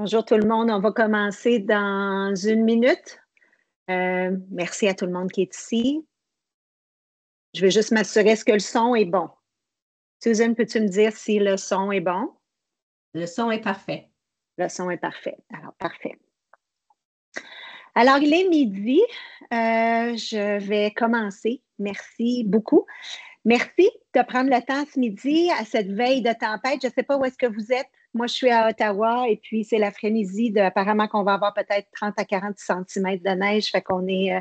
Bonjour tout le monde, on va commencer dans une minute. Merci à tout le monde qui est ici. Je vais juste m'assurer est-ce que le son est bon. Susan, peux-tu me dire si le son est bon? Le son est parfait. Le son est parfait. Alors, parfait. Alors, il est midi. Je vais commencer. Merci beaucoup. Merci de prendre le temps ce midi à cette veille de tempête. Je ne sais pas où est-ce que vous êtes. Moi, je suis à Ottawa et puis c'est l'après-midi. Apparemment qu'on va avoir peut-être 30 à 40 centimètres de neige. Fait qu'on est,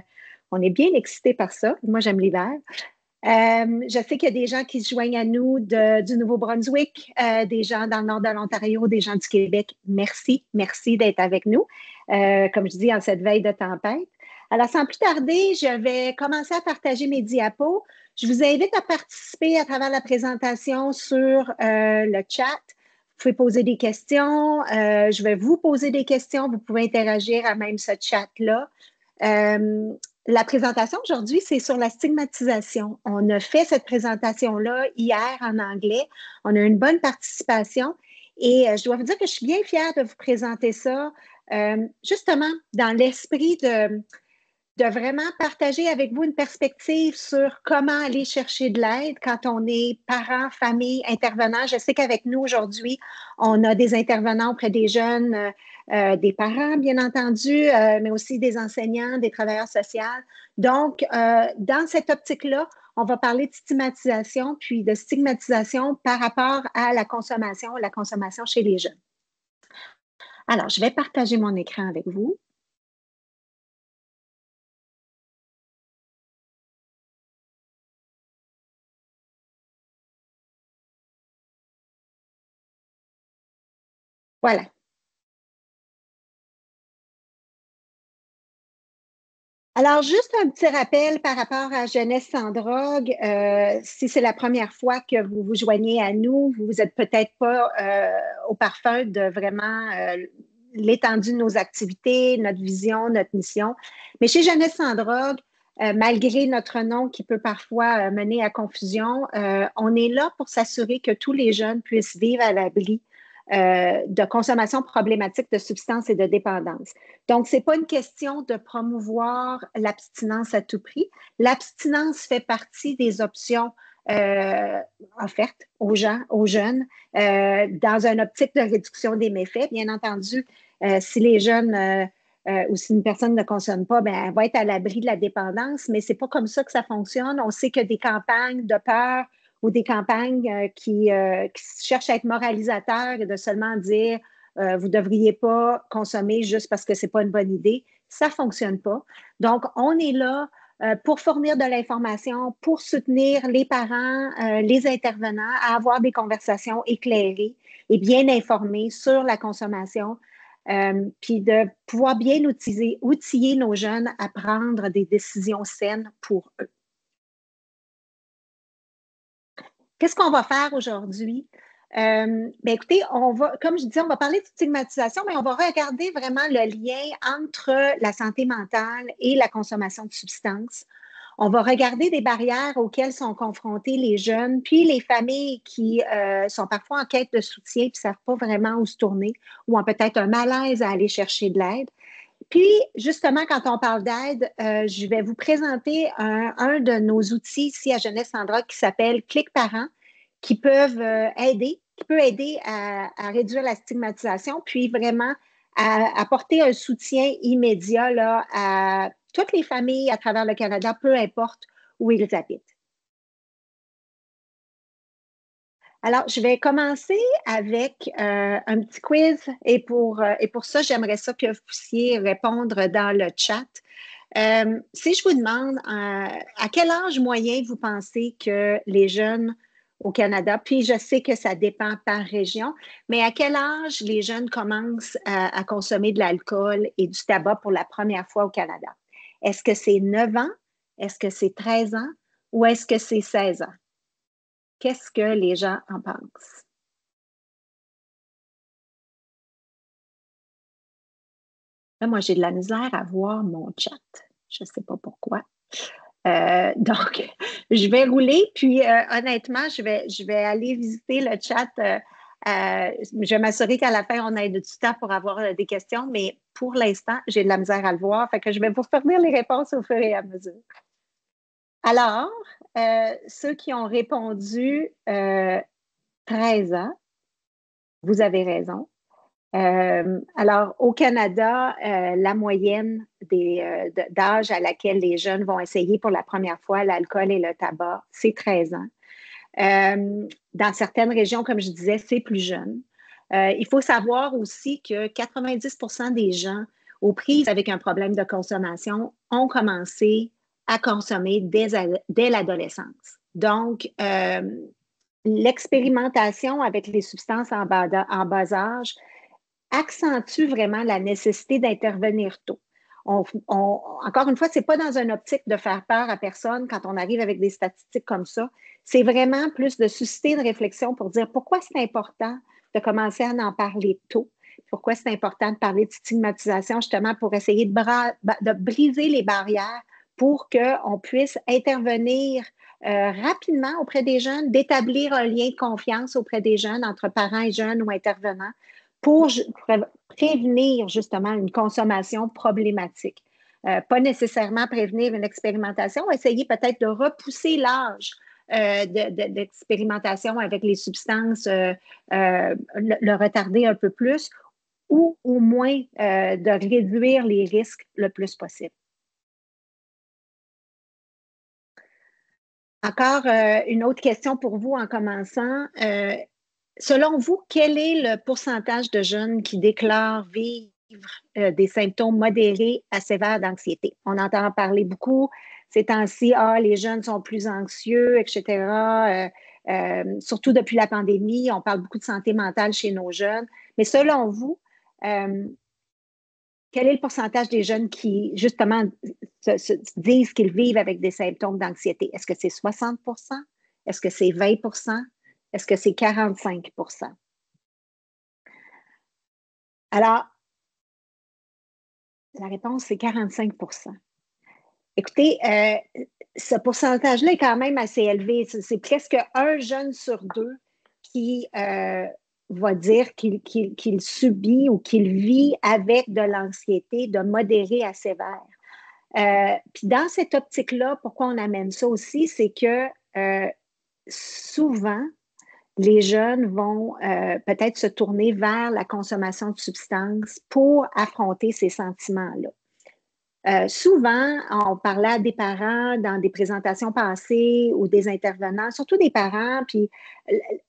on est bien excités par ça. Moi, j'aime l'hiver. Je sais qu'il y a des gens qui se joignent à nous du Nouveau-Brunswick, des gens dans le nord de l'Ontario, des gens du Québec. Merci, merci d'être avec nous, comme je dis, en cette veille de tempête. Alors, sans plus tarder, je vais commencer à partager mes diapos. Je vous invite à participer à travers la présentation sur le chat. Vous pouvez poser des questions. Je vais vous poser des questions. Vous pouvez interagir à même ce chat-là. La présentation aujourd'hui, c'est sur la stigmatisation. On a fait cette présentation-là hier en anglais. On a une bonne participation et je dois vous dire que je suis bien fière de vous présenter ça, justement dans l'esprit de vraiment partager avec vous une perspective sur comment aller chercher de l'aide quand on est parent, famille, intervenant. Je sais qu'avec nous aujourd'hui, on a des intervenants auprès des jeunes, des parents, bien entendu, mais aussi des enseignants, des travailleurs sociaux. Donc, dans cette optique-là, on va parler de stigmatisation, puis de stigmatisation par rapport à la consommation chez les jeunes. Alors, je vais partager mon écran avec vous. Voilà. Alors, juste un petit rappel par rapport à Jeunesse sans drogue. Si c'est la première fois que vous vous joignez à nous, vous n'êtes peut-être pas au parfum de vraiment l'étendue de nos activités, notre vision, notre mission. Mais chez Jeunesse sans drogue, malgré notre nom qui peut parfois mener à confusion, on est là pour s'assurer que tous les jeunes puissent vivre à l'abri de consommation problématique de substances et de dépendance. Donc, ce n'est pas une question de promouvoir l'abstinence à tout prix. L'abstinence fait partie des options offertes aux gens, aux jeunes, dans une optique de réduction des méfaits. Bien entendu, si les jeunes ou si une personne ne consomme pas, bien, elle va être à l'abri de la dépendance, mais ce n'est pas comme ça que ça fonctionne. On sait que des campagnes de peur ou des campagnes qui cherchent à être moralisateurs et de seulement dire vous ne devriez pas consommer juste parce que ce n'est pas une bonne idée. Ça ne fonctionne pas. Donc, on est là pour fournir de l'information, pour soutenir les parents, les intervenants à avoir des conversations éclairées et bien informées sur la consommation, puis de pouvoir bien outiller nos jeunes à prendre des décisions saines pour eux. Qu'est-ce qu'on va faire aujourd'hui? Écoutez, comme je disais, on va parler de stigmatisation, mais on va regarder vraiment le lien entre la santé mentale et la consommation de substances. On va regarder des barrières auxquelles sont confrontés les jeunes, puis les familles qui sont parfois en quête de soutien et ne savent pas vraiment où se tourner ou ont peut-être un malaise à aller chercher de l'aide. Puis, justement, quand on parle d'aide, je vais vous présenter un de nos outils ici à Jeunesse sans drogue qui s'appelle Clic Parents, qui peut aider à réduire la stigmatisation, puis vraiment à apporter un soutien immédiat là, à toutes les familles à travers le Canada, peu importe où ils habitent. Alors, je vais commencer avec un petit quiz et pour ça, j'aimerais ça que vous puissiez répondre dans le chat. Si je vous demande à quel âge moyen vous pensez que les jeunes au Canada, puis je sais que ça dépend par région, mais à quel âge les jeunes commencent à consommer de l'alcool et du tabac pour la première fois au Canada? Est-ce que c'est 9 ans? Est-ce que c'est 13 ans? Ou est-ce que c'est 16 ans? Qu'est-ce que les gens en pensent? Là, moi, j'ai de la misère à voir mon chat. Je ne sais pas pourquoi. Donc, je vais rouler, puis honnêtement, je vais aller visiter le chat Je vais m'assurer qu'à la fin, on ait du temps pour avoir des questions, mais pour l'instant, j'ai de la misère à le voir. Fait que je vais vous fournir les réponses au fur et à mesure. Alors, ceux qui ont répondu 13 ans, vous avez raison. Alors, au Canada, la moyenne d'âge à laquelle les jeunes vont essayer pour la première fois l'alcool et le tabac, c'est 13 ans. Dans certaines régions, comme je disais, c'est plus jeune. Il faut savoir aussi que 90% des gens aux prises avec un problème de consommation ont commencé à consommer dès l'adolescence. Donc, l'expérimentation avec les substances en bas âge accentue vraiment la nécessité d'intervenir tôt. Encore une fois, ce n'est pas dans une optique de faire peur à personne quand on arrive avec des statistiques comme ça. C'est vraiment plus de susciter une réflexion pour dire pourquoi c'est important de commencer à en parler tôt. Pourquoi c'est important de parler de stigmatisation, justement, pour essayer de briser les barrières pour qu'on puisse intervenir rapidement auprès des jeunes, d'établir un lien de confiance auprès des jeunes, entre parents et jeunes ou intervenants, pour prévenir justement une consommation problématique. Pas nécessairement prévenir une expérimentation, essayer peut-être de repousser l'âge d'expérimentation avec les substances, le retarder un peu plus ou au moins de réduire les risques le plus possible. Encore une autre question pour vous en commençant. Selon vous, quel est le pourcentage de jeunes qui déclarent vivre des symptômes modérés à sévères d'anxiété? On entend en parler beaucoup ces temps-ci, les jeunes sont plus anxieux, etc. Surtout depuis la pandémie, on parle beaucoup de santé mentale chez nos jeunes. Mais selon vous, quel est le pourcentage des jeunes qui, justement, disent qu'ils vivent avec des symptômes d'anxiété? Est-ce que c'est 60 %? Est-ce que c'est 20 %? Est-ce que c'est 45 %? Alors, la réponse, c'est 45 %. Écoutez, ce pourcentage-là est quand même assez élevé. C'est presque un jeune sur deux qui va dire qu'il subit ou qu'il vit avec de l'anxiété de modérée à sévère. Puis dans cette optique-là, pourquoi on amène ça aussi, c'est que souvent, les jeunes vont peut-être se tourner vers la consommation de substances pour affronter ces sentiments-là. Souvent, on parlait à des parents dans des présentations passées ou des intervenants, surtout des parents, puis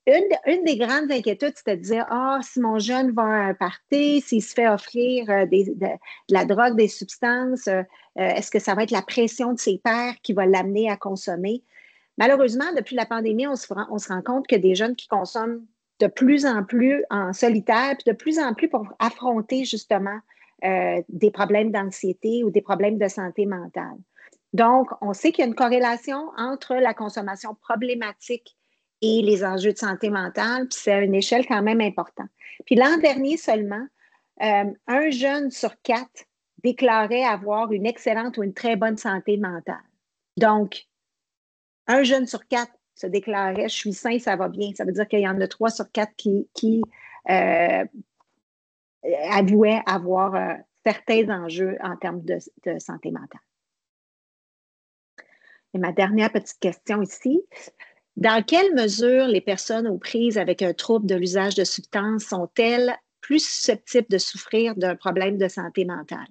une des grandes inquiétudes, c'était de dire, si mon jeune va à un party, s'il se fait offrir de la drogue, des substances, est-ce que ça va être la pression de ses pairs qui va l'amener à consommer? Malheureusement, depuis la pandémie, on se rend compte que des jeunes qui consomment de plus en plus en solitaire, puis de plus en plus pour affronter justement des problèmes d'anxiété ou des problèmes de santé mentale. Donc, on sait qu'il y a une corrélation entre la consommation problématique et les enjeux de santé mentale, puis c'est à une échelle quand même importante. Puis l'an dernier seulement, un jeune sur 4 déclarait avoir une excellente ou une très bonne santé mentale. Donc, un jeune sur 4 se déclarait « je suis sain, ça va bien ». Ça veut dire qu'il y en a 3 sur 4 qui avouaient avoir certains enjeux en termes de santé mentale. Et ma dernière petite question ici. Dans quelle mesure les personnes aux prises avec un trouble de l'usage de substances sont-elles plus susceptibles de souffrir d'un problème de santé mentale?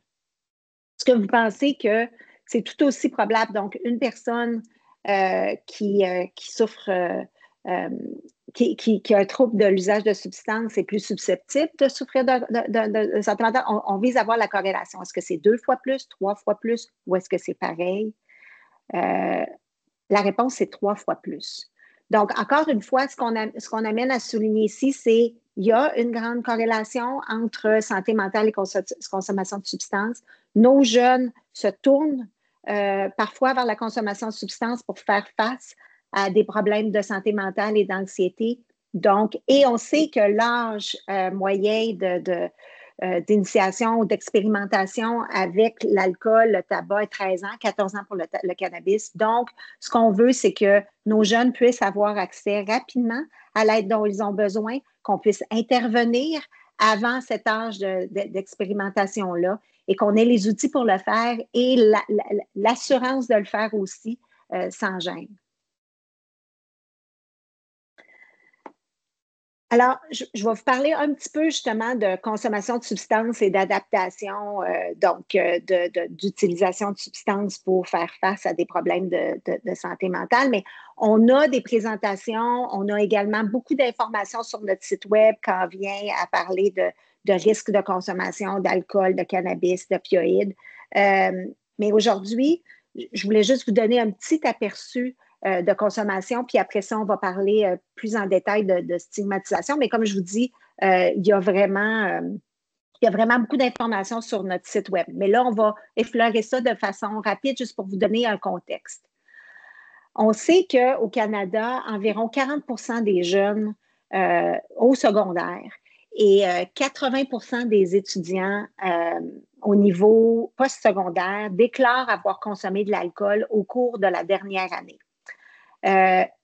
Est-ce que vous pensez que c'est tout aussi probable, donc une personne qui souffre qui a un trouble de l'usage de substances est plus susceptible de souffrir de santé mentale? On vise à voir la corrélation. Est-ce que c'est 2 fois plus, 3 fois plus ou est-ce que c'est pareil? La réponse, c'est 3 fois plus. Donc, encore une fois, ce qu'on amène à souligner ici, c'est qu'il y a une grande corrélation entre santé mentale et consommation de substances. Nos jeunes se tournent parfois vers la consommation de substances pour faire face à des problèmes de santé mentale et d'anxiété. Donc, et on sait que l'âge moyen d'initiation ou d'expérimentation avec l'alcool, le tabac et 13 ans, 14 ans pour le cannabis. Donc, ce qu'on veut, c'est que nos jeunes puissent avoir accès rapidement à l'aide dont ils ont besoin, qu'on puisse intervenir avant cet âge d'expérimentation-là et qu'on ait les outils pour le faire et l'assurance de le faire aussi sans gêne. Alors, je vais vous parler un petit peu justement de consommation de substances et d'adaptation, d'utilisation de substances pour faire face à des problèmes de santé mentale. Mais on a des présentations, on a également beaucoup d'informations sur notre site web quand on vient à parler de risques de consommation d'alcool, de cannabis, d'opioïdes. Mais aujourd'hui, je voulais juste vous donner un petit aperçu de consommation, puis après ça, on va parler plus en détail de stigmatisation. Mais comme je vous dis, il y a vraiment beaucoup d'informations sur notre site web. Mais là, on va effleurer ça de façon rapide, juste pour vous donner un contexte. On sait qu'au Canada, environ 40 des jeunes au secondaire et 80 des étudiants au niveau postsecondaire déclarent avoir consommé de l'alcool au cours de la dernière année.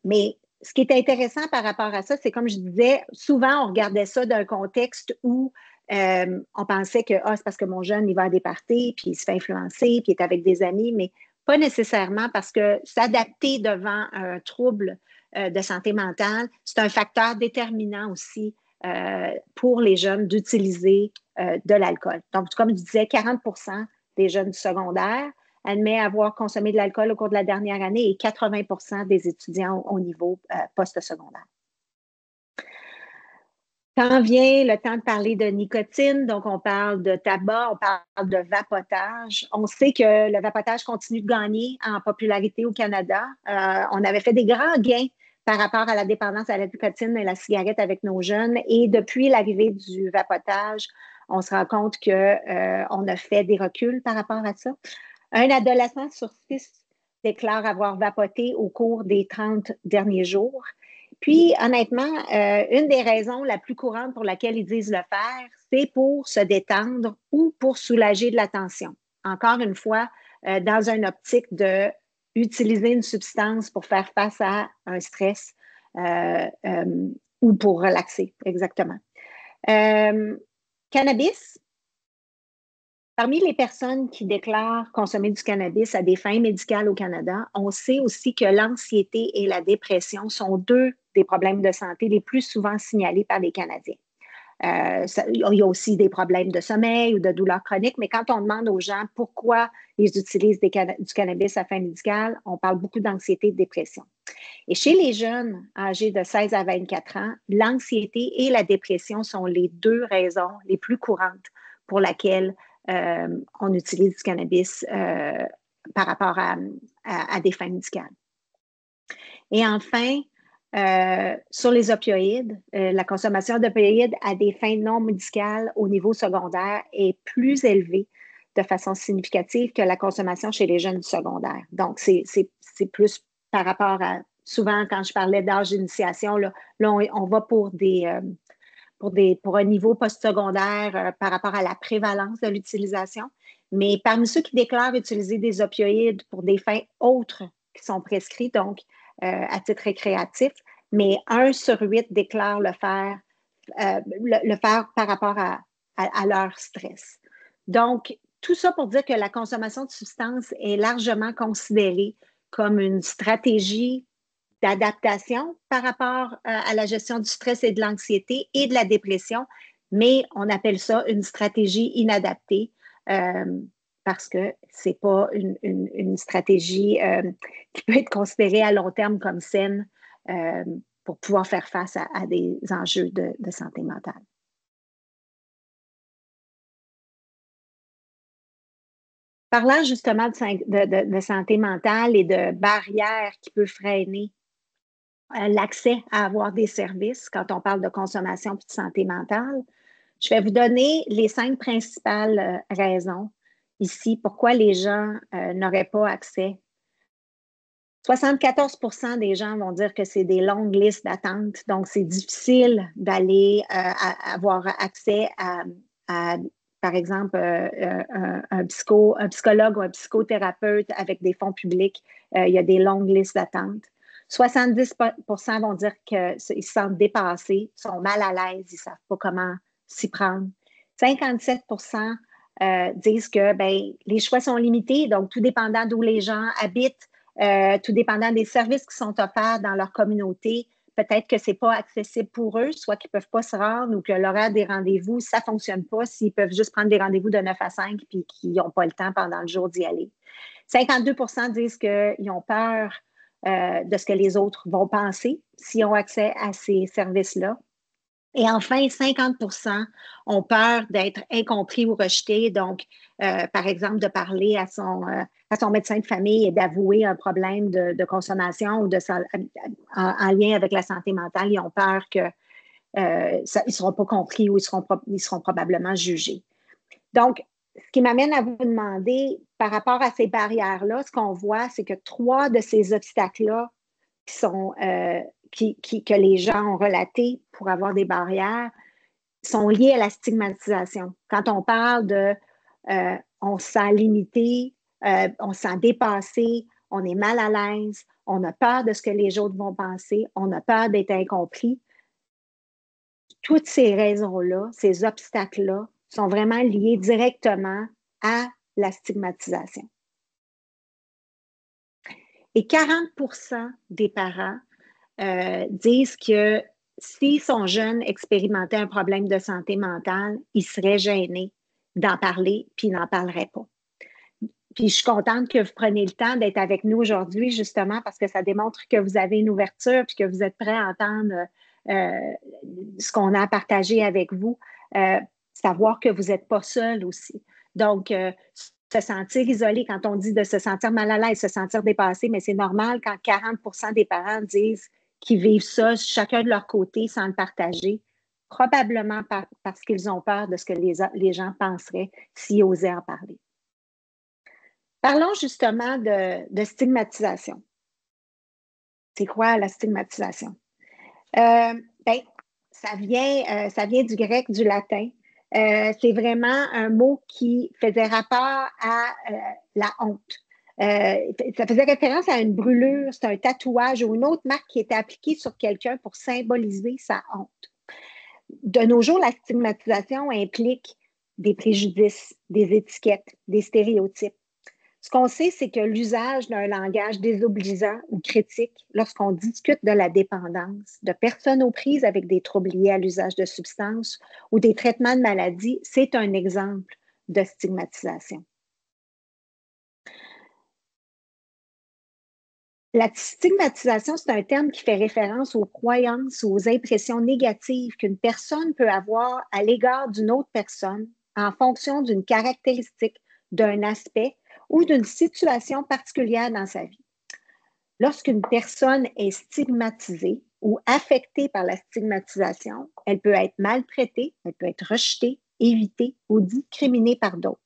Mais ce qui est intéressant par rapport à ça, c'est comme je disais, souvent on regardait ça d'un contexte où on pensait que c'est parce que mon jeune, il va à des parties, puis il se fait influencer, puis il est avec des amis, mais pas nécessairement parce que s'adapter devant un trouble de santé mentale, c'est un facteur déterminant aussi pour les jeunes d'utiliser de l'alcool. Donc, comme je disais, 40 des jeunes du secondaire admet avoir consommé de l'alcool au cours de la dernière année et 80 des étudiants au niveau post-secondaire. Quand vient le temps de parler de nicotine, donc on parle de tabac, on parle de vapotage. On sait que le vapotage continue de gagner en popularité au Canada. On avait fait des grands gains par rapport à la dépendance à la nicotine et la cigarette avec nos jeunes. Et depuis l'arrivée du vapotage, on se rend compte qu'on a fait des reculs par rapport à ça. Un adolescent sur 6 déclare avoir vapoté au cours des 30 derniers jours. Puis, honnêtement, une des raisons la plus courantes pour laquelle ils disent le faire, c'est pour se détendre ou pour soulager de la tension. Encore une fois, dans une optique d'utiliser une substance pour faire face à un stress ou pour relaxer, exactement. Cannabis. Parmi les personnes qui déclarent consommer du cannabis à des fins médicales au Canada, on sait aussi que l'anxiété et la dépression sont deux des problèmes de santé les plus souvent signalés par les Canadiens. Il y a aussi des problèmes de sommeil ou de douleurs chroniques, mais quand on demande aux gens pourquoi ils utilisent du cannabis à fin médicale, on parle beaucoup d'anxiété et de dépression. Et chez les jeunes âgés de 16 à 24 ans, l'anxiété et la dépression sont les deux raisons les plus courantes pour lesquelles on utilise du cannabis par rapport à des fins médicales. Et enfin, sur les opioïdes, la consommation d'opioïdes à des fins non médicales au niveau secondaire est plus élevée de façon significative que la consommation chez les jeunes du secondaire. Donc, c'est plus par rapport à, souvent quand je parlais d'âge d'initiation, là on va pour un niveau postsecondaire par rapport à la prévalence de l'utilisation. Mais parmi ceux qui déclarent utiliser des opioïdes pour des fins autres qui sont prescrits, donc à titre récréatif, mais 1 sur 8 déclarent le faire par rapport à leur stress. Donc, tout ça pour dire que la consommation de substances est largement considérée comme une stratégie d'adaptation par rapport à la gestion du stress et de l'anxiété et de la dépression, mais on appelle ça une stratégie inadaptée parce que ce n'est pas une stratégie qui peut être considérée à long terme comme saine pour pouvoir faire face à des enjeux de santé mentale. Parlant justement de santé mentale et de barrières qui peuvent freiner l'accès à avoir des services quand on parle de consommation et de santé mentale, je vais vous donner les 5 principales raisons ici pourquoi les gens n'auraient pas accès. 74 des gens vont dire que c'est des longues listes d'attente, donc c'est difficile d'aller avoir accès à par exemple, un psychologue ou un psychothérapeute avec des fonds publics, il y a des longues listes d'attente. 70% vont dire qu'ils se sentent dépassés, sont mal à l'aise, ils ne savent pas comment s'y prendre. 57% disent que ben, les choix sont limités, donc tout dépendant d'où les gens habitent, tout dépendant des services qui sont offerts dans leur communauté, peut-être que ce n'est pas accessible pour eux, soit qu'ils ne peuvent pas se rendre ou que l'horaire des rendez-vous, ça ne fonctionne pas s'ils peuvent juste prendre des rendez-vous de 9 à 5 puis qu'ils n'ont pas le temps pendant le jour d'y aller. 52% disent qu'ils ont peur de ce que les autres vont penser s'ils ont accès à ces services-là. Et enfin, 50% ont peur d'être incompris ou rejetés. Donc, par exemple, de parler à son médecin de famille et d'avouer un problème de consommation ou en lien avec la santé mentale. Ils ont peur qu'ils ne seront pas compris ou ils seront probablement jugés. Donc, ce qui m'amène à vous demander, par rapport à ces barrières-là, ce qu'on voit, c'est que 3 de ces obstacles-là que les gens ont relatés pour avoir des barrières sont liés à la stigmatisation. Quand on parle de on se sent limité, on se sent dépassé, on est mal à l'aise, on a peur de ce que les autres vont penser, on a peur d'être incompris. Toutes ces raisons-là, ces obstacles-là, sont vraiment liés directement à la stigmatisation. Et 40% des parents disent que si son jeune expérimentait un problème de santé mentale, il serait gêné d'en parler, puis il n'en parlerait pas. Puis je suis contente que vous preniez le temps d'être avec nous aujourd'hui, justement, parce que ça démontre que vous avez une ouverture, puis que vous êtes prêts à entendre ce qu'on a à partager avec vous, savoir que vous n'êtes pas seul aussi. Donc, se sentir isolé, quand on dit de se sentir mal à l'aise, se sentir dépassé, mais c'est normal quand 40% des parents disent qu'ils vivent ça, chacun de leur côté, sans le partager, probablement parce qu'ils ont peur de ce que les gens penseraient s'ils osaient en parler. Parlons justement de stigmatisation. C'est quoi la stigmatisation? Ben, ça vient du grec, du latin. C'est vraiment un mot qui faisait rapport à la honte. Ça faisait référence à une brûlure, c'est un tatouage ou une autre marque qui était appliquée sur quelqu'un pour symboliser sa honte. De nos jours, la stigmatisation implique des préjudices, des étiquettes, des stéréotypes. Ce qu'on sait, c'est que l'usage d'un langage désobligeant ou critique lorsqu'on discute de la dépendance, de personnes aux prises avec des troubles liés à l'usage de substances ou des traitements de maladies, c'est un exemple de stigmatisation. La stigmatisation, c'est un terme qui fait référence aux croyances ou aux impressions négatives qu'une personne peut avoir à l'égard d'une autre personne en fonction d'une caractéristique, d'un aspect ou d'une situation particulière dans sa vie. Lorsqu'une personne est stigmatisée ou affectée par la stigmatisation, elle peut être maltraitée, elle peut être rejetée, évitée ou discriminée par d'autres.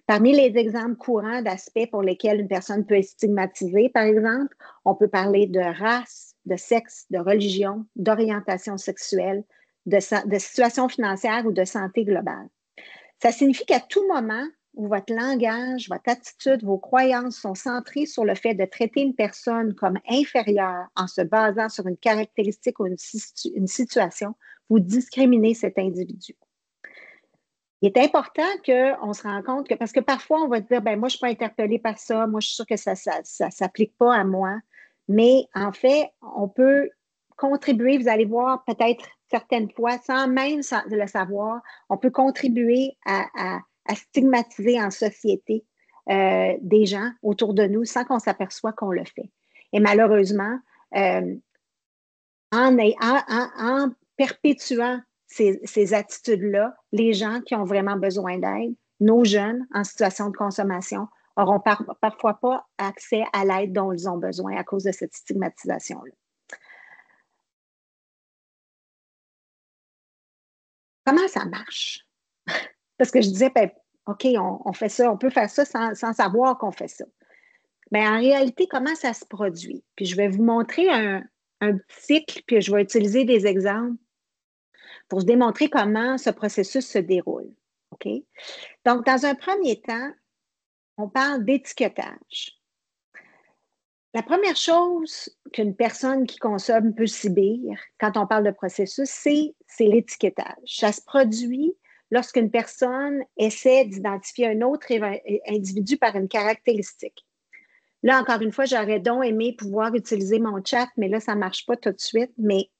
Parmi les exemples courants d'aspects pour lesquels une personne peut être stigmatisée, par exemple, on peut parler de race, de sexe, de religion, d'orientation sexuelle, de situation financière ou de santé globale. Ça signifie qu'à tout moment où votre langage, votre attitude, vos croyances sont centrées sur le fait de traiter une personne comme inférieure en se basant sur une caractéristique ou une situation, vous discriminez cet individu. Il est important qu'on se rende compte que, parce que parfois, on va dire, ben moi, je ne suis pas interpellée par ça, moi, je suis sûre que ça ne s'applique pas à moi. Mais en fait, on peut contribuer, vous allez voir peut-être certaines fois, sans même le savoir, on peut contribuer à stigmatiser en société des gens autour de nous sans qu'on s'aperçoive qu'on le fait. Et malheureusement, en perpétuant ces attitudes-là, les gens qui ont vraiment besoin d'aide, nos jeunes en situation de consommation, n'auront parfois pas accès à l'aide dont ils ont besoin à cause de cette stigmatisation-là. Comment ça marche? Parce que je disais, ben, OK, on fait ça, on peut faire ça sans savoir qu'on fait ça. Mais en réalité, comment ça se produit? Puis je vais vous montrer un cycle, puis je vais utiliser des exemples pour démontrer comment ce processus se déroule. OK? Donc, dans un premier temps, on parle d'étiquetage. La première chose qu'une personne qui consomme peut subir quand on parle de processus, c'est l'étiquetage. Ça se produit lorsqu'une personne essaie d'identifier un autre individu par une caractéristique. Là, encore une fois, j'aurais donc aimé pouvoir utiliser mon chat, mais là, ça ne marche pas tout de suite. Mais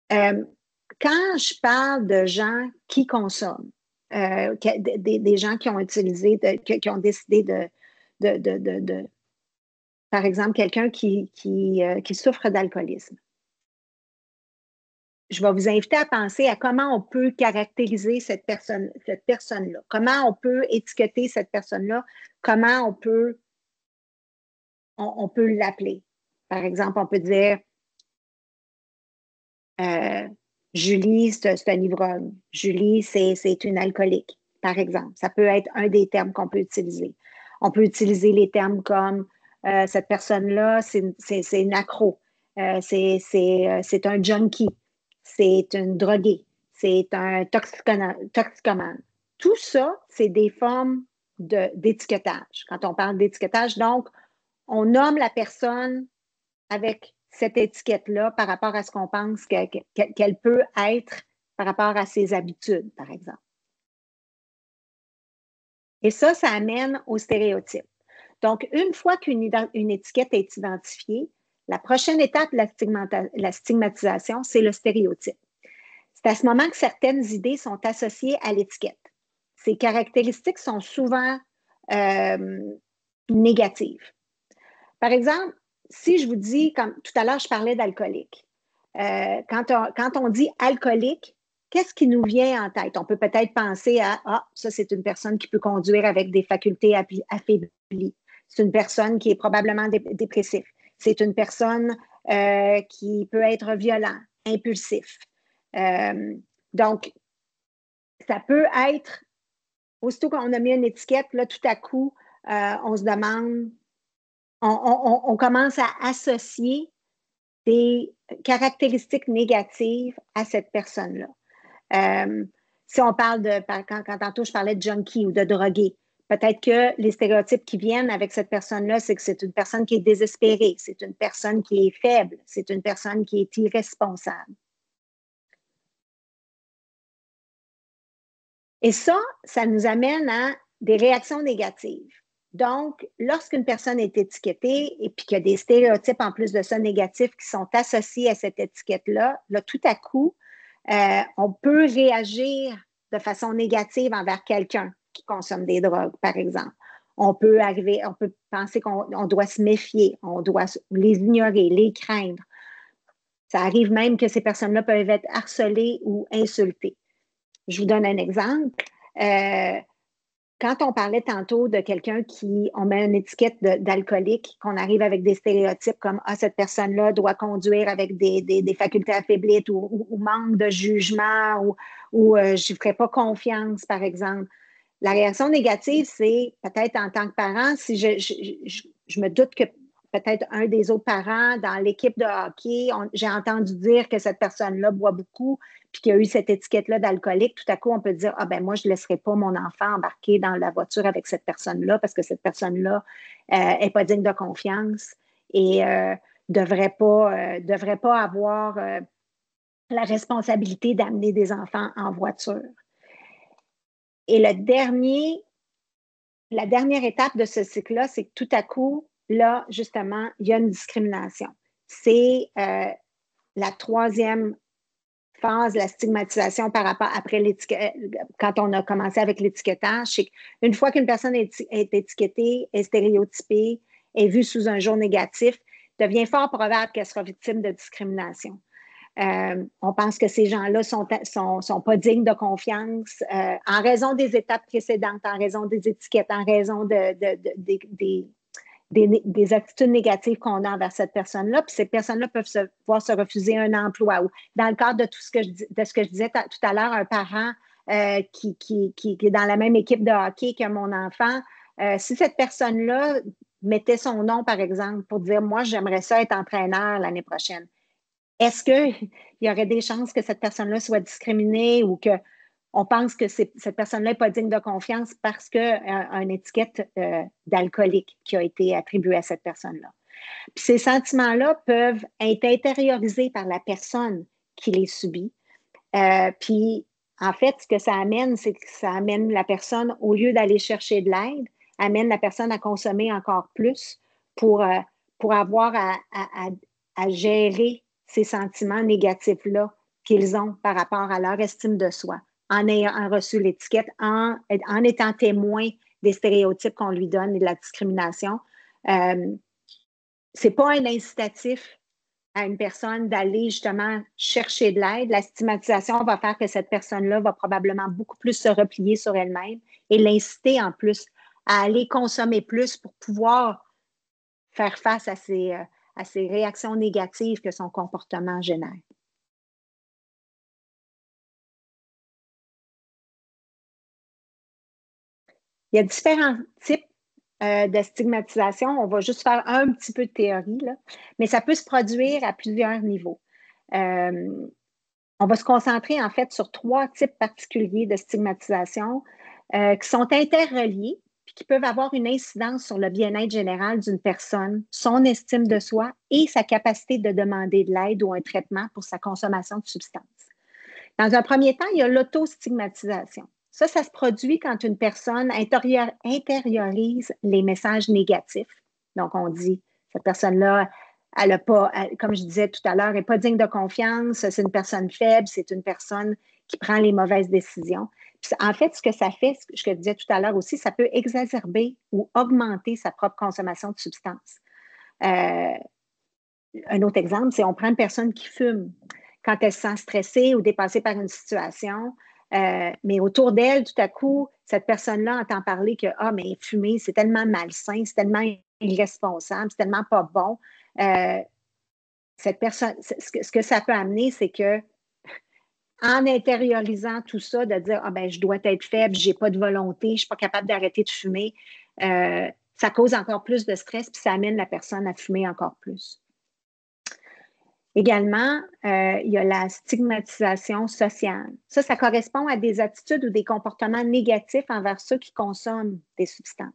quand je parle de gens qui consomment, des gens qui ont utilisé, qui ont décidé de par exemple, quelqu'un qui souffre d'alcoolisme. Je vais vous inviter à penser à comment on peut caractériser cette personne-là, comment on peut étiqueter cette personne-là, comment on peut l'appeler. Par exemple, on peut dire Julie, c'est un ivrogne. Julie, c'est une alcoolique, par exemple. Ça peut être un des termes qu'on peut utiliser. On peut utiliser les termes comme cette personne-là, c'est une accro, c'est un junkie, c'est une droguée, c'est un toxicomane. Tout ça, c'est des formes d'étiquetage. Quand on parle d'étiquetage, donc, on nomme la personne avec cette étiquette-là par rapport à ce qu'on pense qu'elle peut être par rapport à ses habitudes, par exemple. Et ça amène au stéréotype. Donc, une fois qu'une étiquette est identifiée, la prochaine étape de la stigmatisation, c'est le stéréotype. C'est à ce moment que certaines idées sont associées à l'étiquette. Ces caractéristiques sont souvent négatives. Par exemple, si je vous dis, comme tout à l'heure, je parlais d'alcoolique. Quand on dit alcoolique, qu'est-ce qui nous vient en tête? On peut peut-être penser à, ça, c'est une personne qui peut conduire avec des facultés affaiblies. C'est une personne qui est probablement dépressive. C'est une personne qui peut être violent, impulsif. Donc, ça peut être, aussitôt qu'on a mis une étiquette, là, tout à coup, on se demande, on commence à associer des caractéristiques négatives à cette personne-là. Si on parle quand tantôt je parlais de junkie ou de drogué, peut-être que les stéréotypes qui viennent avec cette personne-là, c'est que c'est une personne qui est désespérée, c'est une personne qui est faible, c'est une personne qui est irresponsable. Et ça nous amène à des réactions négatives. Donc, lorsqu'une personne est étiquetée et puis qu'il y a des stéréotypes en plus de ça négatifs qui sont associés à cette étiquette-là, là, tout à coup, on peut réagir de façon négative envers quelqu'un qui consomme des drogues, par exemple. On peut penser qu'on doit se méfier, on doit les ignorer, les craindre. Ça arrive même que ces personnes-là peuvent être harcelées ou insultées. Je vous donne un exemple. Quand on parlait tantôt de quelqu'un on met une étiquette d'alcoolique, qu'on arrive avec des stéréotypes comme cette personne-là doit conduire avec des facultés affaiblies ou manque de jugement ou je ne ferai pas confiance, par exemple. La réaction négative, c'est peut-être en tant que parent, si je me doute que peut-être un des autres parents dans l'équipe de hockey, j'ai entendu dire que cette personne-là boit beaucoup, puis qu'il y a eu cette étiquette-là d'alcoolique, tout à coup, on peut dire, moi, je ne laisserai pas mon enfant embarquer dans la voiture avec cette personne-là parce que cette personne-là n'est pas digne de confiance et devrait pas avoir la responsabilité d'amener des enfants en voiture. Et la dernière étape de ce cycle-là, c'est que tout à coup, là, justement, il y a une discrimination. C'est la troisième phase, la stigmatisation par rapport quand on a commencé avec l'étiquetage. C'est qu'une fois qu'une personne est étiquetée, est stéréotypée, est vue sous un jour négatif, devient fort probable qu'elle sera victime de discrimination. On pense que ces gens-là sont pas dignes de confiance en raison des étapes précédentes, en raison des étiquettes, en raison des attitudes négatives qu'on a envers cette personne-là. Puis ces personnes-là peuvent voir se refuser un emploi. Ou dans le cadre de ce que je disais tout à l'heure, un parent qui est dans la même équipe de hockey que mon enfant, si cette personne-là mettait son nom, par exemple, pour dire « Moi, j'aimerais ça être entraîneur l'année prochaine », est-ce qu'il y aurait des chances que cette personne-là soit discriminée ou qu'on pense que cette personne-là n'est pas digne de confiance parce qu'une étiquette d'alcoolique qui a été attribuée à cette personne-là? Puis ces sentiments-là peuvent être intériorisés par la personne qui les subit. Puis, en fait, ce que ça amène, c'est que ça amène la personne, au lieu d'aller chercher de l'aide, amène la personne à consommer encore plus pour avoir à gérer ces sentiments négatifs-là qu'ils ont par rapport à leur estime de soi, en ayant reçu l'étiquette, en étant témoin des stéréotypes qu'on lui donne et de la discrimination. C'est pas un incitatif à une personne d'aller justement chercher de l'aide. La stigmatisation va faire que cette personne-là va probablement beaucoup plus se replier sur elle-même et l'inciter en plus à aller consommer plus pour pouvoir faire face à ces réactions négatives que son comportement génère. Il y a différents types de stigmatisation. On va juste faire un petit peu de théorie, là, mais ça peut se produire à plusieurs niveaux. On va se concentrer en fait sur 3 types particuliers de stigmatisation qui sont interreliés puis qui peuvent avoir une incidence sur le bien-être général d'une personne, son estime de soi et sa capacité de demander de l'aide ou un traitement pour sa consommation de substances. Dans un premier temps, il y a l'autostigmatisation. Ça se produit quand une personne intériorise les messages négatifs. Donc, on dit, cette personne-là, elle n'a pas, comme je disais tout à l'heure, n'est pas digne de confiance, c'est une personne faible, c'est une personne qui prend les mauvaises décisions. Puis, en fait, ce que ça fait, ce que je disais tout à l'heure aussi, ça peut exacerber ou augmenter sa propre consommation de substances. Un autre exemple, c'est on prend une personne qui fume quand elle se sent stressée ou dépassée par une situation, mais autour d'elle, tout à coup, cette personne-là entend parler que mais fumer, c'est tellement malsain, c'est tellement irresponsable, c'est tellement pas bon. Cette personne, ce que ça peut amener, c'est que en intériorisant tout ça, de dire je dois être faible, j'ai pas de volonté, je suis pas capable d'arrêter de fumer, ça cause encore plus de stress, puis ça amène la personne à fumer encore plus. Également, il y a la stigmatisation sociale. Ça correspond à des attitudes ou des comportements négatifs envers ceux qui consomment des substances.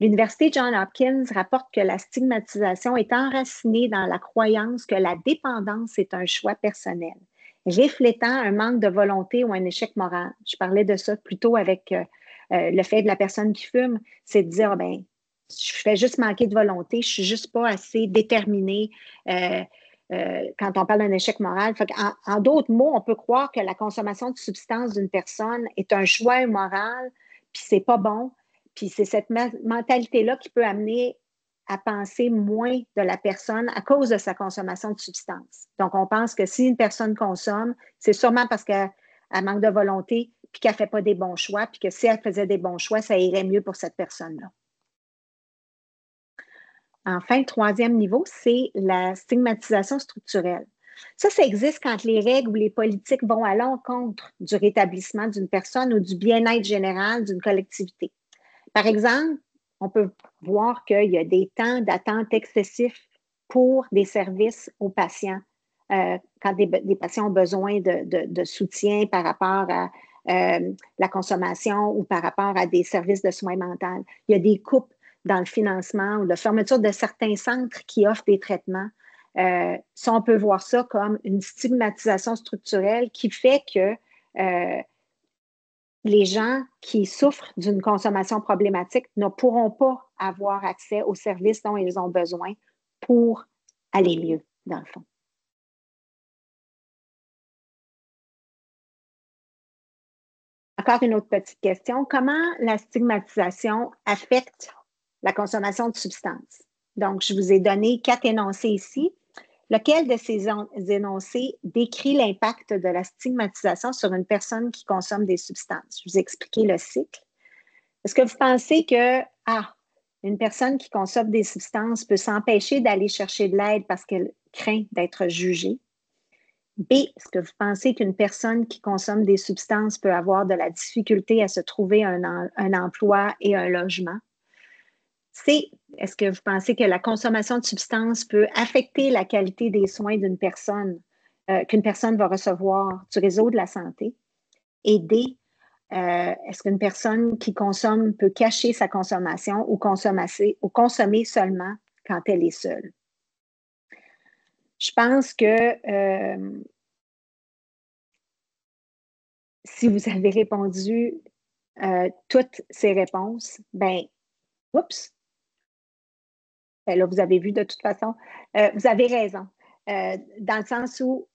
L'Université Johns Hopkins rapporte que la stigmatisation est enracinée dans la croyance que la dépendance est un choix personnel, reflétant un manque de volonté ou un échec moral. Je parlais de ça plus tôt avec le fait de la personne qui fume, c'est de dire, je fais juste manquer de volonté, je suis juste pas assez déterminée. Quand on parle d'un échec moral. En d'autres mots, on peut croire que la consommation de substances d'une personne est un choix moral, puis c'est pas bon. Puis c'est cette mentalité-là qui peut amener à penser moins de la personne à cause de sa consommation de substances. Donc, on pense que si une personne consomme, c'est sûrement parce qu'elle manque de volonté, puis qu'elle ne fait pas des bons choix, puis que si elle faisait des bons choix, ça irait mieux pour cette personne-là. Enfin, le troisième niveau, c'est la stigmatisation structurelle. Ça existe quand les règles ou les politiques vont à l'encontre du rétablissement d'une personne ou du bien-être général d'une collectivité. Par exemple, on peut voir qu'il y a des temps d'attente excessifs pour des services aux patients quand des patients ont besoin de soutien par rapport à la consommation ou par rapport à des services de soins mentaux. Il y a des coupes dans le financement ou la fermeture de certains centres qui offrent des traitements. Ça, on peut voir ça comme une stigmatisation structurelle qui fait que les gens qui souffrent d'une consommation problématique ne pourront pas avoir accès aux services dont ils ont besoin pour aller mieux, dans le fond. Encore une autre petite question. Comment la stigmatisation affecte la consommation de substances? Donc, je vous ai donné 4 énoncés ici. Lequel de ces énoncés décrit l'impact de la stigmatisation sur une personne qui consomme des substances? Je vous ai expliqué le cycle. Est-ce que vous pensez que une personne qui consomme des substances peut s'empêcher d'aller chercher de l'aide parce qu'elle craint d'être jugée? B, est-ce que vous pensez qu'une personne qui consomme des substances peut avoir de la difficulté à se trouver un emploi et un logement? C, Est-ce que vous pensez que la consommation de substances peut affecter la qualité des soins d'une personne, qu'une personne va recevoir du réseau de la santé? Et D, est-ce qu'une personne qui consomme peut cacher sa consommation ou consommer seulement quand elle est seule? Je pense que si vous avez répondu toutes ces réponses, ben, oups, ben là, vous avez vu de toute façon, vous avez raison, dans le sens où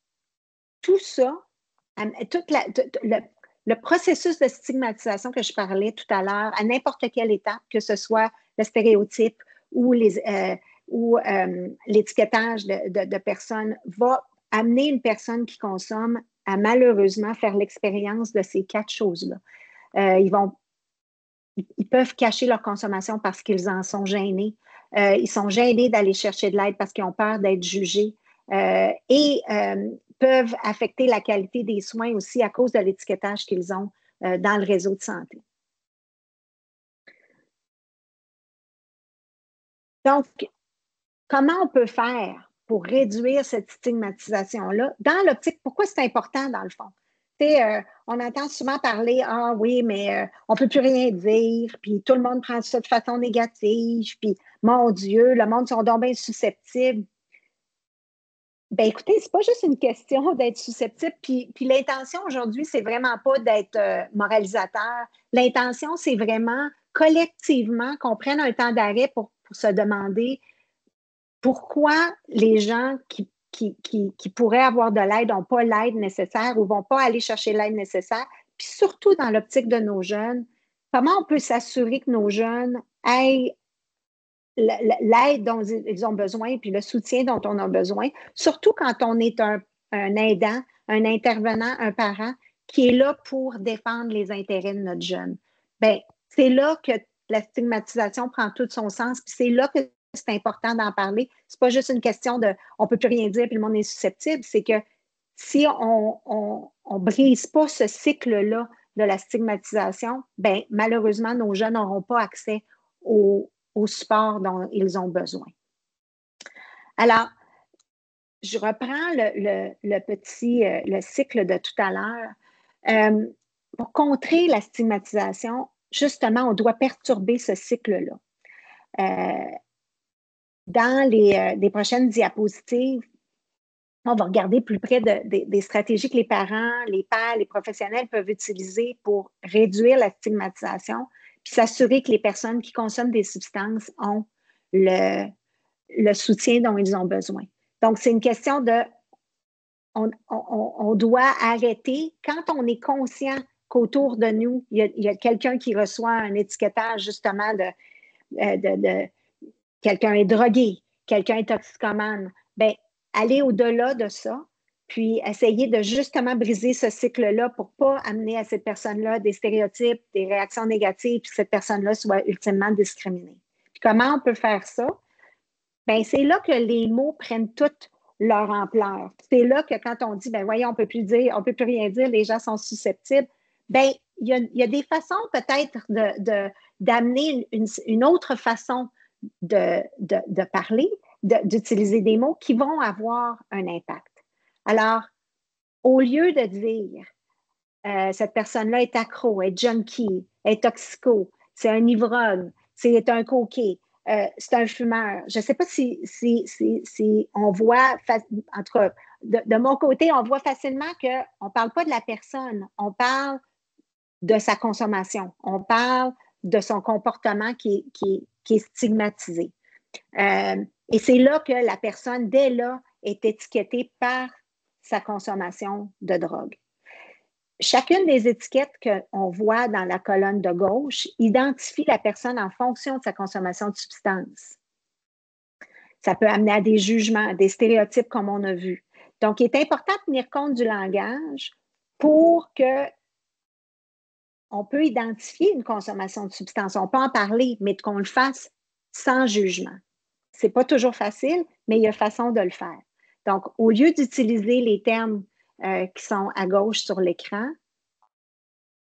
tout ça, le processus de stigmatisation que je parlais tout à l'heure, à n'importe quelle étape, que ce soit le stéréotype ou l'étiquetage de personnes, va amener une personne qui consomme à malheureusement faire l'expérience de ces 4 choses-là. Ils peuvent cacher leur consommation parce qu'ils en sont gênés. Ils sont gênés d'aller chercher de l'aide parce qu'ils ont peur d'être jugés. Et peuvent affecter la qualité des soins aussi à cause de l'étiquetage qu'ils ont dans le réseau de santé. Donc, comment on peut faire pour réduire cette stigmatisation-là dans l'optique? Pourquoi c'est important dans le fond? On entend souvent parler, ah oui, mais on ne peut plus rien dire, puis tout le monde prend ça de façon négative, puis mon Dieu, le monde sont donc bien susceptibles. Ben écoutez, c'est pas juste une question d'être susceptible, puis l'intention aujourd'hui, c'est vraiment pas d'être moralisateur. L'intention, c'est vraiment collectivement qu'on prenne un temps d'arrêt pour se demander pourquoi les gens qui pourraient avoir de l'aide n'ont pas l'aide nécessaire ou ne vont pas aller chercher l'aide nécessaire. Puis surtout dans l'optique de nos jeunes, comment on peut s'assurer que nos jeunes aient l'aide dont ils ont besoin, puis le soutien dont on a besoin, surtout quand on est un aidant, un intervenant, un parent qui est là pour défendre les intérêts de notre jeune. Bien, c'est là que la stigmatisation prend tout son sens, puis c'est là que c'est important d'en parler. C'est pas juste une question de on peut plus rien dire puis le monde est susceptible, c'est que si on brise pas ce cycle-là de la stigmatisation, ben malheureusement, nos jeunes n'auront pas accès au support dont ils ont besoin. Alors, je reprends le cycle de tout à l'heure. Pour contrer la stigmatisation, justement, on doit perturber ce cycle-là. Dans les prochaines diapositives, on va regarder plus près des stratégies que les parents, les pairs, les professionnels peuvent utiliser pour réduire la stigmatisation, puis s'assurer que les personnes qui consomment des substances ont le soutien dont ils ont besoin. Donc, c'est une question de, on doit arrêter, quand on est conscient qu'autour de nous, il y a quelqu'un qui reçoit un étiquetage justement de quelqu'un est drogué, quelqu'un est toxicomane, bien, aller au-delà de ça, puis essayer de justement briser ce cycle-là pour ne pas amener à cette personne-là des stéréotypes, des réactions négatives, puis que cette personne-là soit ultimement discriminée. Puis comment on peut faire ça? Bien, c'est là que les mots prennent toute leur ampleur. C'est là que quand on dit, ben voyons, on ne peut plus dire, on peut plus rien dire, les gens sont susceptibles, bien, il y a des façons peut-être d'amener une autre façon de parler, d'utiliser des mots qui vont avoir un impact. Alors, au lieu de dire cette personne-là est accro, est junkie, est toxico, c'est un ivrogne, c'est un coquet, c'est un fumeur. Je ne sais pas si on voit, en tout cas, de mon côté, on voit facilement qu'on ne parle pas de la personne, on parle de sa consommation, on parle de son comportement qui est stigmatisé. Et c'est là que la personne, dès là, est étiquetée par sa consommation de drogue. Chacune des étiquettes qu'on voit dans la colonne de gauche identifie la personne en fonction de sa consommation de substances. Ça peut amener à des jugements, à des stéréotypes comme on a vu. Donc, il est important de tenir compte du langage pour que on peut identifier une consommation de substances. On peut en parler, mais qu'on le fasse sans jugement. Ce n'est pas toujours facile, mais il y a façon de le faire. Donc, au lieu d'utiliser les termes qui sont à gauche sur l'écran,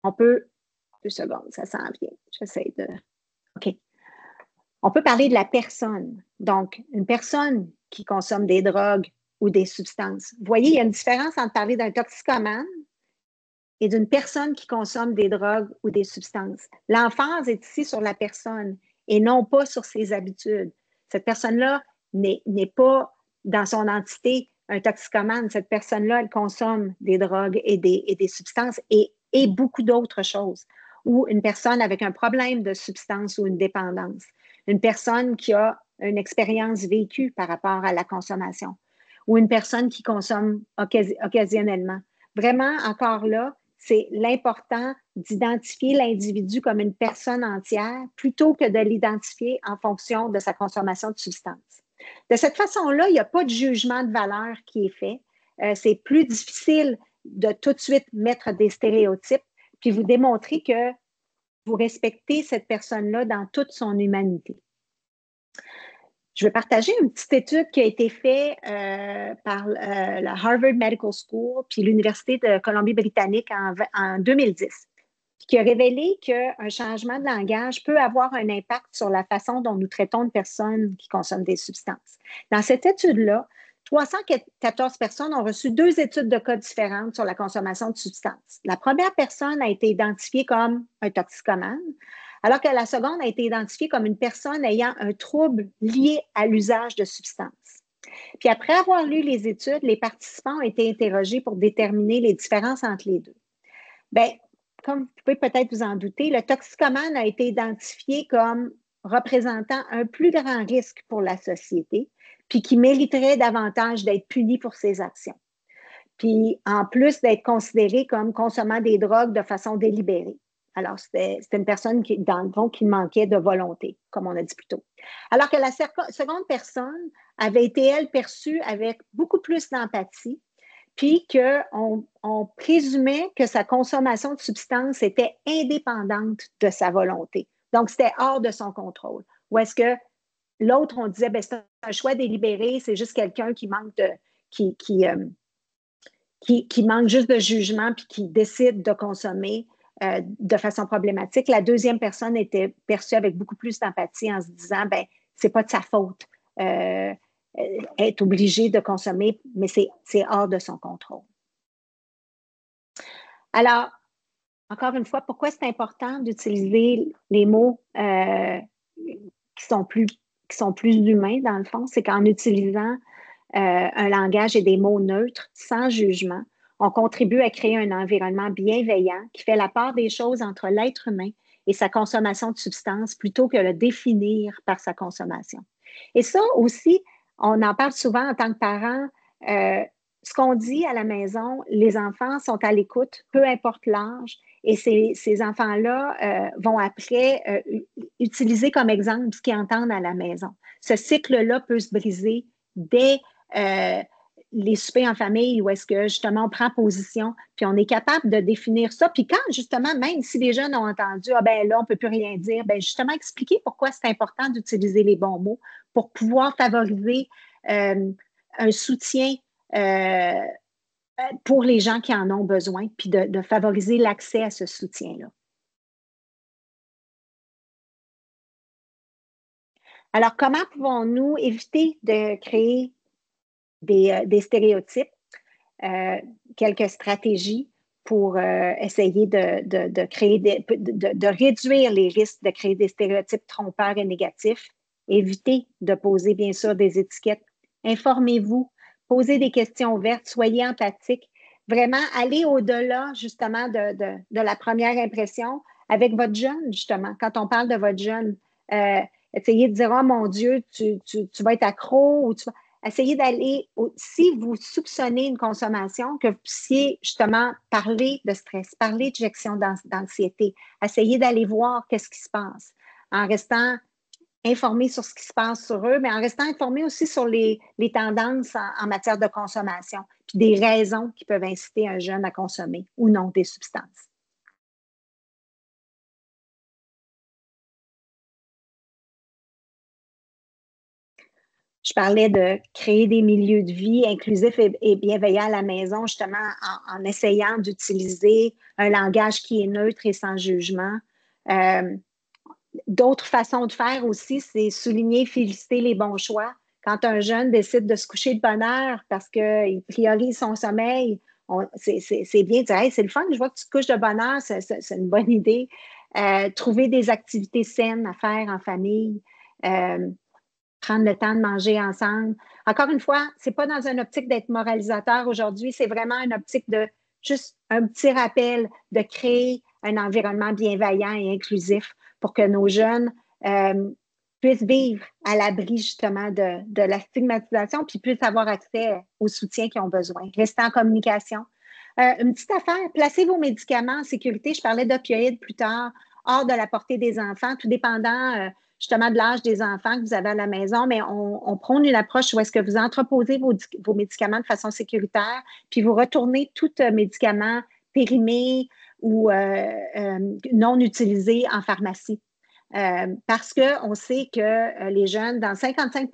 on peut... 2 secondes, ça s'en vient. J'essaie de... OK. On peut parler de la personne. Donc, une personne qui consomme des drogues ou des substances. Vous voyez, il y a une différence entre parler d'un toxicomane et d'une personne qui consomme des drogues ou des substances. L'emphase est ici sur la personne et non pas sur ses habitudes. Cette personne-là n'est pas dans son entité un toxicomane. Cette personne-là, elle consomme des drogues et des substances et beaucoup d'autres choses. Ou une personne avec un problème de substance ou une dépendance. Une personne qui a une expérience vécue par rapport à la consommation. Ou une personne qui consomme occasionnellement. Vraiment, encore là, c'est l'important d'identifier l'individu comme une personne entière plutôt que de l'identifier en fonction de sa consommation de substances. De cette façon-là, il n'y a pas de jugement de valeur qui est fait. C'est plus difficile de tout de suite mettre des stéréotypes puis vous démontrer que vous respectez cette personne-là dans toute son humanité. Je vais partager une petite étude qui a été faite par la Harvard Medical School puis l'Université de Colombie-Britannique en 2010, qui a révélé qu'un changement de langage peut avoir un impact sur la façon dont nous traitons une personne qui consomme des substances. Dans cette étude-là, 314 personnes ont reçu 2 études de cas différentes sur la consommation de substances. La première personne a été identifiée comme un toxicomane, alors que la seconde a été identifiée comme une personne ayant un trouble lié à l'usage de substances. Puis après avoir lu les études, les participants ont été interrogés pour déterminer les différences entre les deux. Bien, comme vous pouvez peut-être vous en douter, le toxicomane a été identifié comme représentant un plus grand risque pour la société, puis qui mériterait davantage d'être puni pour ses actions. Puis en plus d'être considéré comme consommant des drogues de façon délibérée. Alors, c'était une personne qui, dans le fond, qui manquait de volonté, comme on a dit plus tôt. Alors que la seconde personne avait été, elle, perçue avec beaucoup plus d'empathie, puis qu'on présumait que sa consommation de substances était indépendante de sa volonté. Donc, c'était hors de son contrôle. Ou est-ce que l'autre, on disait, c'est un choix délibéré, c'est juste quelqu'un qui manque qui manque juste de jugement puis qui décide de consommer de façon problématique. La deuxième personne était perçue avec beaucoup plus d'empathie en se disant, c'est pas de sa faute. Est obligé de consommer, mais c'est hors de son contrôle. Alors, encore une fois, pourquoi c'est important d'utiliser les mots qui sont plus humains, dans le fond? C'est qu'en utilisant un langage et des mots neutres, sans jugement, on contribue à créer un environnement bienveillant qui fait la part des choses entre l'être humain et sa consommation de substances plutôt que le définir par sa consommation. Et ça aussi, on en parle souvent en tant que parents. Ce qu'on dit à la maison, les enfants sont à l'écoute, peu importe l'âge, et ces enfants-là vont après utiliser comme exemple ce qu'ils entendent à la maison. Ce cycle-là peut se briser dès les soupers en famille où est-ce que justement on prend position, puis on est capable de définir ça. Puis quand justement, même si les jeunes ont entendu, là, on ne peut plus rien dire, justement expliquer pourquoi c'est important d'utiliser les bons mots pour pouvoir favoriser un soutien pour les gens qui en ont besoin, puis de favoriser l'accès à ce soutien-là. Alors, comment pouvons-nous éviter de créer des stéréotypes? Quelques stratégies pour essayer de créer de réduire les risques de créer des stéréotypes trompeurs et négatifs. Évitez de poser, bien sûr, des étiquettes. Informez-vous, posez des questions ouvertes, soyez empathique. Vraiment, allez au-delà, justement, de la première impression avec votre jeune, justement. Quand on parle de votre jeune, essayez de dire, oh mon Dieu, tu vas être accro ou tu vas... Essayez d'aller, si vous soupçonnez une consommation, que vous puissiez justement parler de stress, parler de gestion d'anxiété. Essayez d'aller voir qu'est-ce qui se passe en restant informé sur ce qui se passe sur eux, mais en restant informé aussi sur les tendances en matière de consommation, puis des raisons qui peuvent inciter un jeune à consommer ou non des substances. Je parlais de créer des milieux de vie inclusifs et bienveillants à la maison, justement en essayant d'utiliser un langage qui est neutre et sans jugement. D'autres façons de faire aussi, c'est souligner, féliciter les bons choix. Quand un jeune décide de se coucher de bonne heure parce qu'il priorise son sommeil, c'est bien de dire hey, c'est le fun, je vois que tu te couches de bonne heure, c'est une bonne idée. Trouver des activités saines à faire en famille, prendre le temps de manger ensemble. Encore une fois, ce n'est pas dans une optique d'être moralisateur aujourd'hui, c'est vraiment une optique de juste un petit rappel de créer un environnement bienveillant et inclusif pour que nos jeunes puissent vivre à l'abri justement de la stigmatisation puis puissent avoir accès au soutien qu'ils ont besoin. Rester en communication. Une petite affaire, placez vos médicaments en sécurité. Je parlais d'opioïdes plus tard, hors de la portée des enfants, tout dépendant justement de l'âge des enfants que vous avez à la maison, mais on prône une approche où est-ce que vous entreposez vos médicaments de façon sécuritaire, puis vous retournez tout médicament périmé ou non utilisé en pharmacie. Parce qu'on sait que les jeunes, dans 55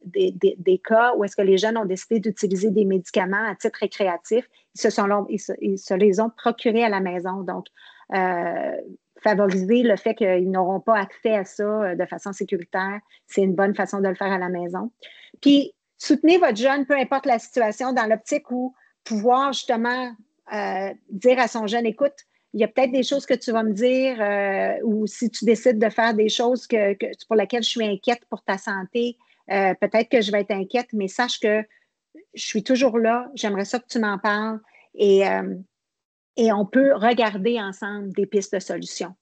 des cas où est-ce que les jeunes ont décidé d'utiliser des médicaments à titre récréatif, ils se les ont procurés à la maison. Donc, favoriser le fait qu'ils n'auront pas accès à ça de façon sécuritaire, c'est une bonne façon de le faire à la maison. Puis, soutenez votre jeune, peu importe la situation, dans l'optique où pouvoir justement dire à son jeune, écoute, il y a peut-être des choses que tu vas me dire ou si tu décides de faire des choses pour lesquelles je suis inquiète pour ta santé, peut-être que je vais être inquiète, mais sache que je suis toujours là, j'aimerais ça que tu m'en parles et on peut regarder ensemble des pistes de solutions.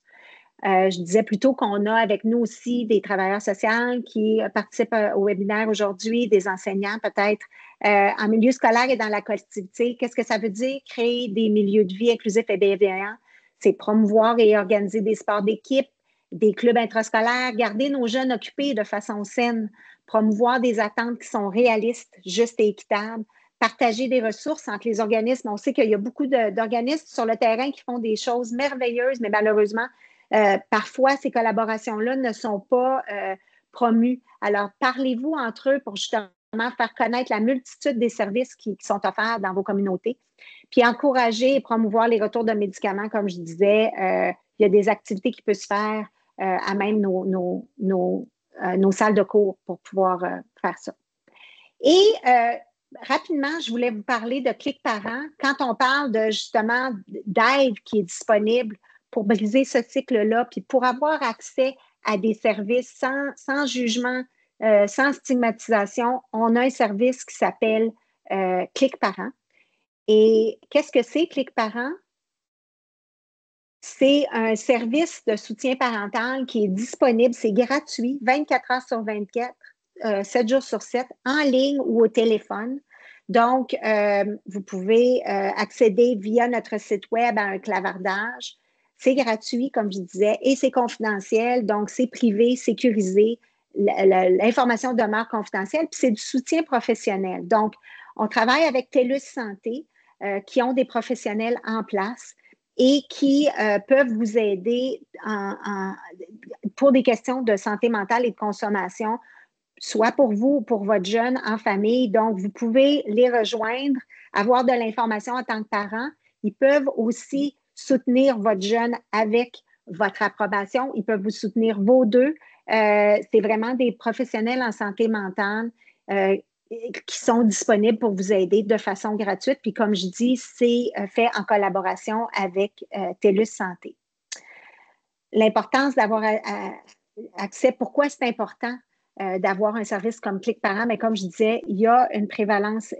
Je disais plutôt qu'on a avec nous aussi des travailleurs sociaux qui participent au webinaire aujourd'hui, des enseignants peut-être en milieu scolaire et dans la collectivité. Qu'est-ce que ça veut dire? Créer des milieux de vie inclusifs et bienveillants. C'est promouvoir et organiser des sports d'équipe, des clubs intrascolaires, garder nos jeunes occupés de façon saine, promouvoir des attentes qui sont réalistes, justes et équitables, partager des ressources entre les organismes. On sait qu'il y a beaucoup d'organismes sur le terrain qui font des choses merveilleuses, mais malheureusement, parfois, ces collaborations-là ne sont pas promues. Alors, parlez-vous entre eux pour justement faire connaître la multitude des services qui sont offerts dans vos communautés. Puis, encourager et promouvoir les retours de médicaments, comme je disais. Il y a des activités qui peuvent se faire à même nos salles de cours pour pouvoir faire ça. Et rapidement, je voulais vous parler de Clic Parent. Quand on parle de justement d'aide qui est disponible pour briser ce cycle-là, puis pour avoir accès à des services sans jugement, sans stigmatisation, on a un service qui s'appelle Clic Parent. Et qu'est-ce que c'est, Clic Parent? C'est un service de soutien parental qui est disponible, c'est gratuit, 24 heures sur 24, 7 jours sur 7, en ligne ou au téléphone. Donc, vous pouvez accéder via notre site web à un clavardage. C'est gratuit, comme je disais, et c'est confidentiel, donc c'est privé, sécurisé. L'information demeure confidentielle, puis c'est du soutien professionnel. Donc, on travaille avec TELUS Santé, qui ont des professionnels en place et qui peuvent vous aider pour des questions de santé mentale et de consommation, soit pour vous ou pour votre jeune en famille. Donc, vous pouvez les rejoindre, avoir de l'information en tant que parent. Ils peuvent aussi soutenir votre jeune avec votre approbation. Ils peuvent vous soutenir vos deux. C'est vraiment des professionnels en santé mentale qui sont disponibles pour vous aider de façon gratuite. Puis comme je dis, c'est fait en collaboration avec TELUS Santé. L'importance d'avoir accès, pourquoi c'est important d'avoir un service comme Clic Parent? Mais comme je disais, il y a une prévalence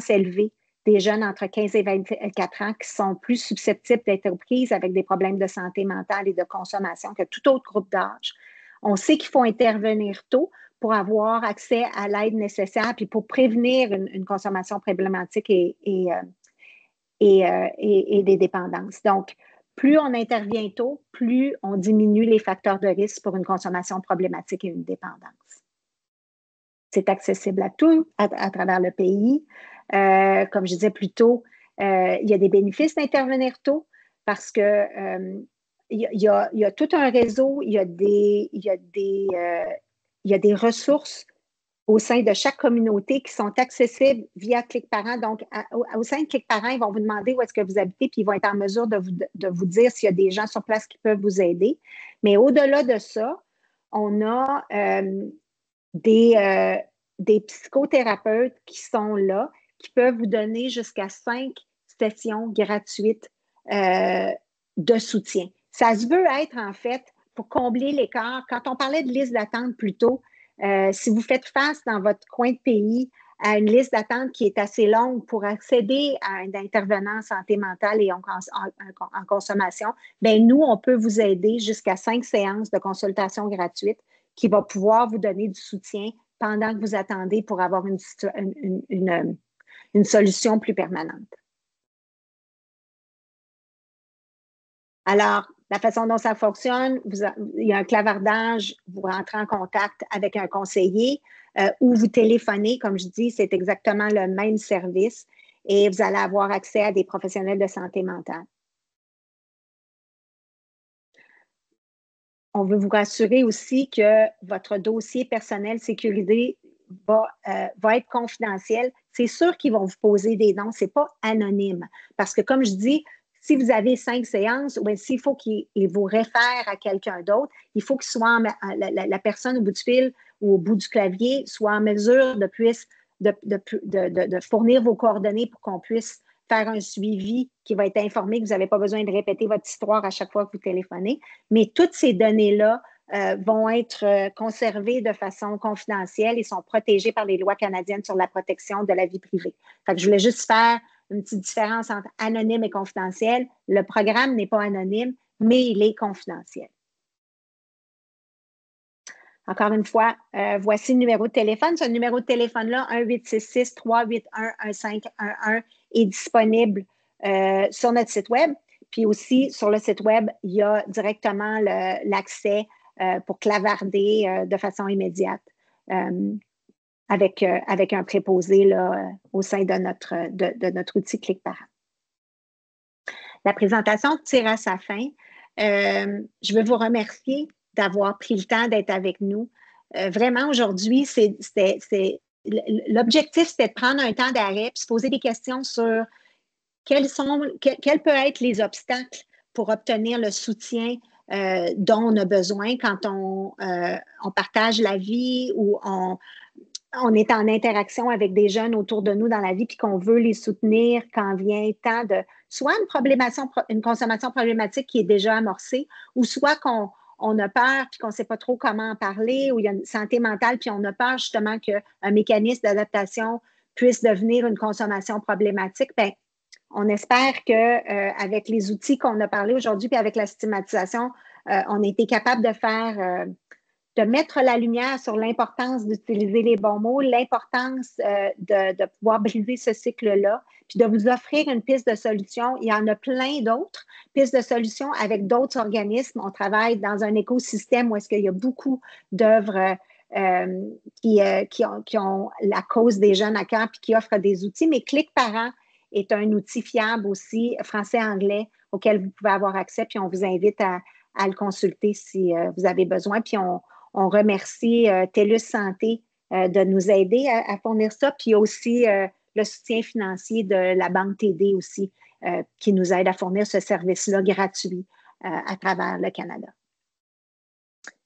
élevée des jeunes entre 15 et 24 ans qui sont plus susceptibles d'être prises avec des problèmes de santé mentale et de consommation que tout autre groupe d'âge. On sait qu'il faut intervenir tôt pour avoir accès à l'aide nécessaire puis pour prévenir une consommation problématique et des dépendances. Donc, plus on intervient tôt, plus on diminue les facteurs de risque pour une consommation problématique et une dépendance. C'est accessible à tout à travers le pays. Comme je disais plus tôt, il y a des bénéfices d'intervenir tôt parce que il y a tout un réseau, il y a des ressources au sein de chaque communauté qui sont accessibles via Clic Parent. Donc, au sein de Clic Parent, ils vont vous demander où est-ce que vous habitez, puis ils vont être en mesure de vous dire s'il y a des gens sur place qui peuvent vous aider. Mais au-delà de ça, on a des psychothérapeutes qui sont là, qui peuvent vous donner jusqu'à 5 sessions gratuites de soutien. Ça se veut être, en fait, pour combler l'écart. Quand on parlait de liste d'attente plus tôt, si vous faites face dans votre coin de pays à une liste d'attente qui est assez longue pour accéder à un intervenant en santé mentale et en consommation, bien, nous, on peut vous aider jusqu'à 5 séances de consultation gratuite qui va pouvoir vous donner du soutien pendant que vous attendez pour avoir une solution plus permanente. Alors, la façon dont ça fonctionne, il y a un clavardage, vous rentrez en contact avec un conseiller ou vous téléphonez, comme je dis, c'est exactement le même service et vous allez avoir accès à des professionnels de santé mentale. On veut vous rassurer aussi que votre dossier personnel sécurisé va être confidentiel. C'est sûr qu'ils vont vous poser des noms, ce n'est pas anonyme. Parce que, comme je dis, si vous avez 5 séances, ou s'il faut qu'ils vous réfèrent à quelqu'un d'autre, il faut que la personne au bout du fil ou au bout du clavier soit en mesure de fournir vos coordonnées pour qu'on puisse faire un suivi qui va être informé que vous n'avez pas besoin de répéter votre histoire à chaque fois que vous téléphonez. Mais toutes ces données-là vont être conservées de façon confidentielle et sont protégées par les lois canadiennes sur la protection de la vie privée. Fait que je voulais juste faire une petite différence entre anonyme et confidentiel. Le programme n'est pas anonyme, mais il est confidentiel. Encore une fois, voici le numéro de téléphone. Ce numéro de téléphone-là, 1-866-381-1511, est disponible sur notre site Web. Puis aussi, sur le site Web, il y a directement l'accès pour clavarder de façon immédiate avec un préposé là, au sein de notre outil Clic Parent. La présentation tire à sa fin. Je veux vous remercier d'avoir pris le temps d'être avec nous. Vraiment, aujourd'hui, l'objectif, c'était de prendre un temps d'arrêt et se poser des questions sur quels peuvent être les obstacles pour obtenir le soutien dont on a besoin quand on partage la vie ou on est en interaction avec des jeunes autour de nous dans la vie puis qu'on veut les soutenir quand vient temps de soit une consommation problématique qui est déjà amorcée ou soit qu'on a peur puis qu'on ne sait pas trop comment en parler ou il y a une santé mentale puis on a peur justement qu'un mécanisme d'adaptation puisse devenir une consommation problématique. Bien, on espère qu'avec les outils qu'on a parlé aujourd'hui puis avec la stigmatisation, on a été capable de mettre la lumière sur l'importance d'utiliser les bons mots, l'importance de pouvoir briser ce cycle-là, puis de vous offrir une piste de solution. Il y en a plein d'autres pistes de solutions avec d'autres organismes. On travaille dans un écosystème où est-ce qu'il y a beaucoup d'œuvres qui ont la cause des jeunes à cœur puis qui offrent des outils, mais Clic Parent est un outil fiable aussi, français-anglais, auquel vous pouvez avoir accès, puis on vous invite à le consulter si vous avez besoin. Puis on remercie TELUS Santé de nous aider à fournir ça, puis aussi le soutien financier de la Banque TD aussi, qui nous aide à fournir ce service-là gratuit à travers le Canada.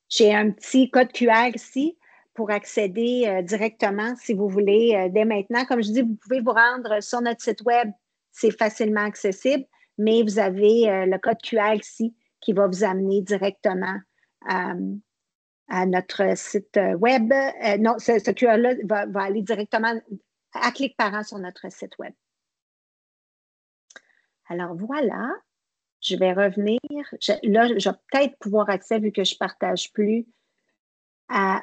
J'ai un petit code QR ici pour accéder directement, si vous voulez, dès maintenant. Comme je dis, vous pouvez vous rendre sur notre site Web, c'est facilement accessible, mais vous avez le code QR ici qui va vous amener directement à notre site Web. Non, ce QR-là va aller directement à Clic Parent sur notre site Web. Alors voilà, je vais revenir. Là, je vais peut-être pouvoir accéder, vu que je ne partage plus,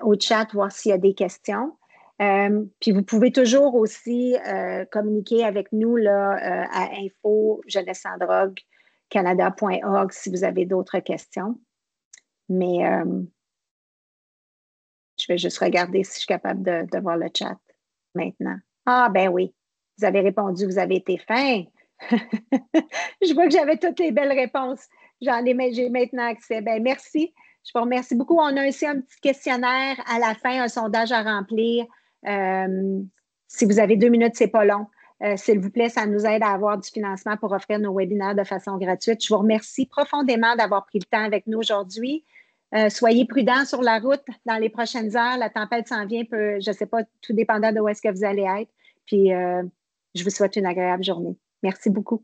au chat, voir s'il y a des questions. Puis vous pouvez toujours aussi communiquer avec nous là, à info-jeunesse-sans-drogue-canada.org si vous avez d'autres questions. Mais je vais juste regarder si je suis capable de voir le chat maintenant. Ah, ben oui, vous avez répondu, vous avez été fin. Je vois que j'avais toutes les belles réponses. J'ai maintenant accès. Ben merci. Je vous remercie beaucoup. On a aussi un petit questionnaire à la fin, un sondage à remplir Si vous avez 2 minutes, c'est pas long. S'il vous plaît, ça nous aide à avoir du financement pour offrir nos webinaires de façon gratuite. Je vous remercie profondément d'avoir pris le temps avec nous aujourd'hui. Soyez prudents sur la route dans les prochaines heures. La tempête s'en vient, je ne sais pas, tout dépendant de où est-ce que vous allez être. Puis, je vous souhaite une agréable journée. Merci beaucoup.